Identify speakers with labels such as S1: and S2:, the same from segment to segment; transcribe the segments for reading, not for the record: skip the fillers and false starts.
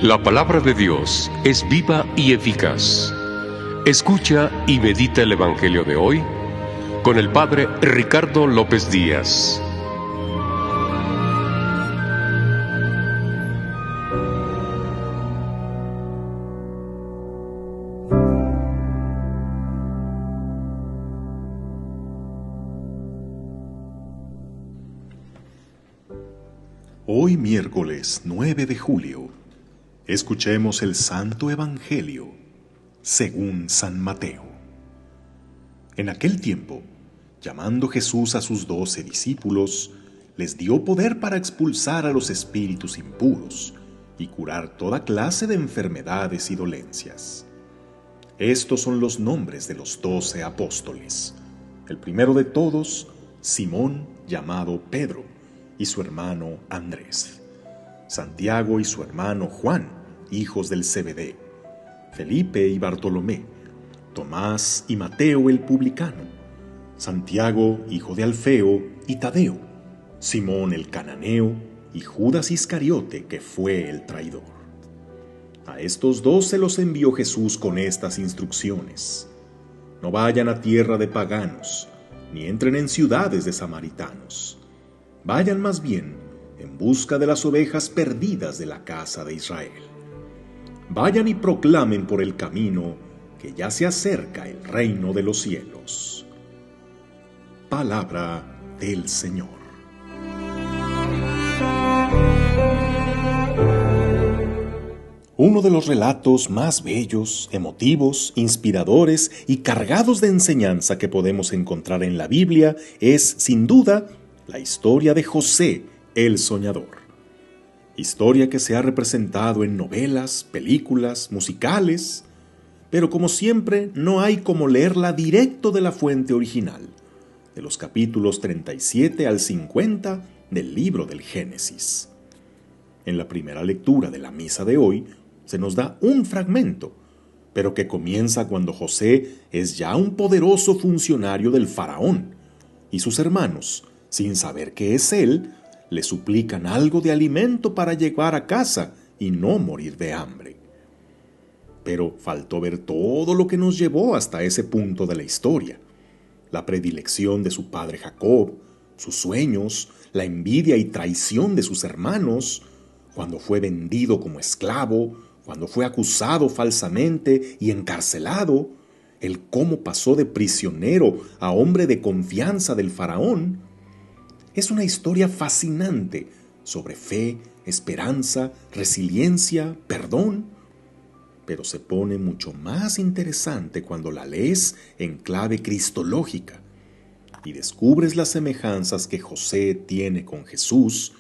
S1: La palabra de Dios es viva y eficaz. Escucha y medita el Evangelio de hoy con el Padre Ricardo López Díaz.
S2: Hoy miércoles 9 de julio, escuchemos el Santo Evangelio según San Mateo. En aquel tiempo, llamando Jesús a sus 12 discípulos, les dio poder para expulsar a los espíritus impuros y curar toda clase de enfermedades y dolencias. Estos son los nombres de los 12 apóstoles. El primero de todos, Simón, llamado Pedro, y su hermano Andrés, Santiago y su hermano Juan, hijos del Zebedeo, Felipe y Bartolomé, Tomás y Mateo el publicano, Santiago, hijo de Alfeo, y Tadeo, Simón el cananeo, y Judas Iscariote, que fue el traidor. A estos 12 los envió Jesús con estas instrucciones: no vayan a tierra de paganos, ni entren en ciudades de samaritanos. Vayan más bien en busca de las ovejas perdidas de la casa de Israel. Vayan y proclamen por el camino que ya se acerca el reino de los cielos. Palabra del Señor. Uno de los relatos más bellos, emotivos, inspiradores y cargados de enseñanza que podemos encontrar en la Biblia es, sin duda, la historia de José, el soñador. Historia que se ha representado en novelas, películas, musicales, pero como siempre no hay como leerla directo de la fuente original, de los capítulos 37 al 50 del libro del Génesis. En la primera lectura de la misa de hoy se nos da un fragmento, pero que comienza cuando José es ya un poderoso funcionario del faraón, y sus hermanos, sin saber que es él, le suplican algo de alimento para llevar a casa y no morir de hambre. Pero faltó ver todo lo que nos llevó hasta ese punto de la historia: la predilección de su padre Jacob, sus sueños, la envidia y traición de sus hermanos, cuando fue vendido como esclavo, cuando fue acusado falsamente y encarcelado, el cómo pasó de prisionero a hombre de confianza del faraón. Es una historia fascinante sobre fe, esperanza, resiliencia, perdón, pero se pone mucho más interesante cuando la lees en clave cristológica y descubres las semejanzas que José tiene con Jesús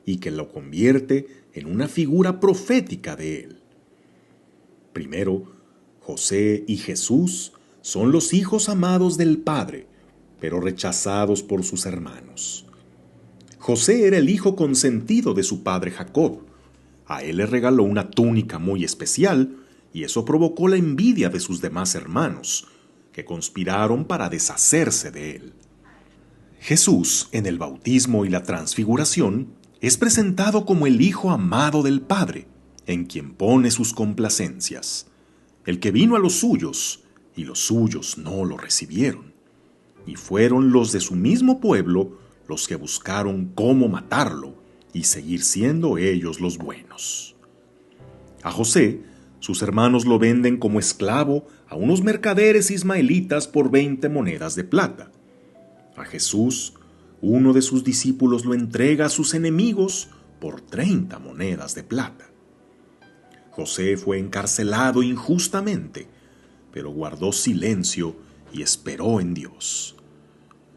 S2: y que lo convierte en una figura profética de él. Primero, José y Jesús son los hijos amados del Padre, pero rechazados por sus hermanos. José era el hijo consentido de su padre Jacob. A él le regaló una túnica muy especial y eso provocó la envidia de sus demás hermanos, que conspiraron para deshacerse de él. Jesús, en el bautismo y la transfiguración, es presentado como el hijo amado del Padre, en quien pone sus complacencias, el que vino a los suyos, y los suyos no lo recibieron, y fueron los de su mismo pueblo los que buscaron cómo matarlo y seguir siendo ellos los buenos. A José, sus hermanos lo venden como esclavo a unos mercaderes ismaelitas por 20 monedas de plata. A Jesús, uno de sus discípulos lo entrega a sus enemigos por 30 monedas de plata. José fue encarcelado injustamente, pero guardó silencio y esperó en Dios.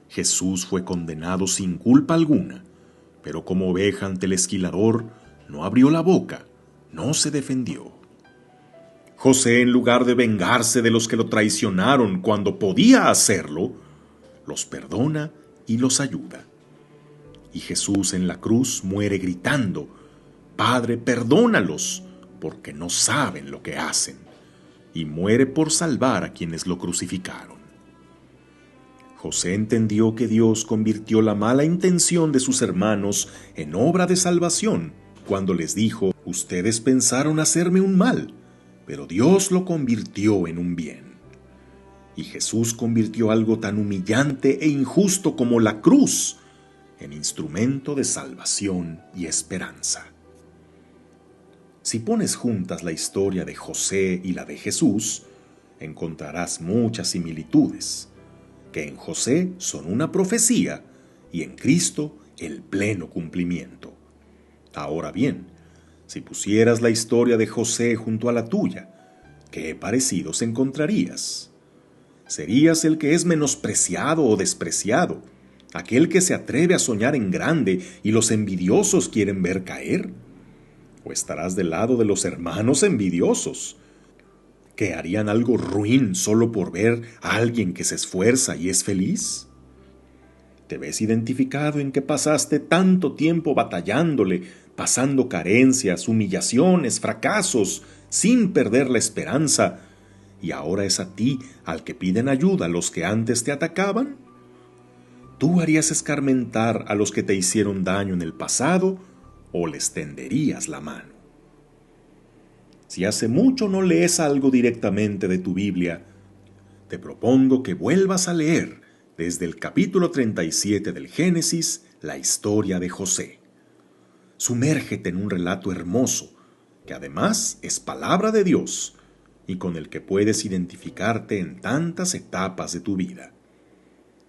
S2: Jesús fue condenado sin culpa alguna, pero como oveja ante el esquilador, no abrió la boca, no se defendió. José, en lugar de vengarse de los que lo traicionaron cuando podía hacerlo, los perdona y los ayuda. Y Jesús en la cruz muere gritando: «Padre, perdónalos, porque no saben lo que hacen», y muere por salvar a quienes lo crucificaron. José entendió que Dios convirtió la mala intención de sus hermanos en obra de salvación cuando les dijo: «Ustedes pensaron hacerme un mal, pero Dios lo convirtió en un bien». Y Jesús convirtió algo tan humillante e injusto como la cruz en instrumento de salvación y esperanza. Si pones juntas la historia de José y la de Jesús, encontrarás muchas similitudes, que en José son una profecía y en Cristo el pleno cumplimiento. Ahora bien, si pusieras la historia de José junto a la tuya, ¿qué parecidos encontrarías? ¿Serías el que es menospreciado o despreciado, aquel que se atreve a soñar en grande y los envidiosos quieren ver caer? ¿O estarás del lado de los hermanos envidiosos, que harían algo ruin solo por ver a alguien que se esfuerza y es feliz? ¿Te ves identificado en que pasaste tanto tiempo batallándole, pasando carencias, humillaciones, fracasos, sin perder la esperanza, y ahora es a ti al que piden ayuda los que antes te atacaban? ¿Tú harías escarmentar a los que te hicieron daño en el pasado o les tenderías la mano? Si hace mucho no lees algo directamente de tu Biblia, te propongo que vuelvas a leer desde el capítulo 37 del Génesis la historia de José. Sumérgete en un relato hermoso, que además es palabra de Dios y con el que puedes identificarte en tantas etapas de tu vida.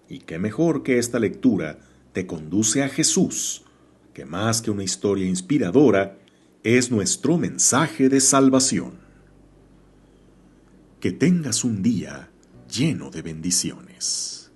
S2: Y qué mejor que esta lectura te conduce a Jesús, que más que una historia inspiradora, es nuestro mensaje de salvación. Que tengas un día lleno de bendiciones.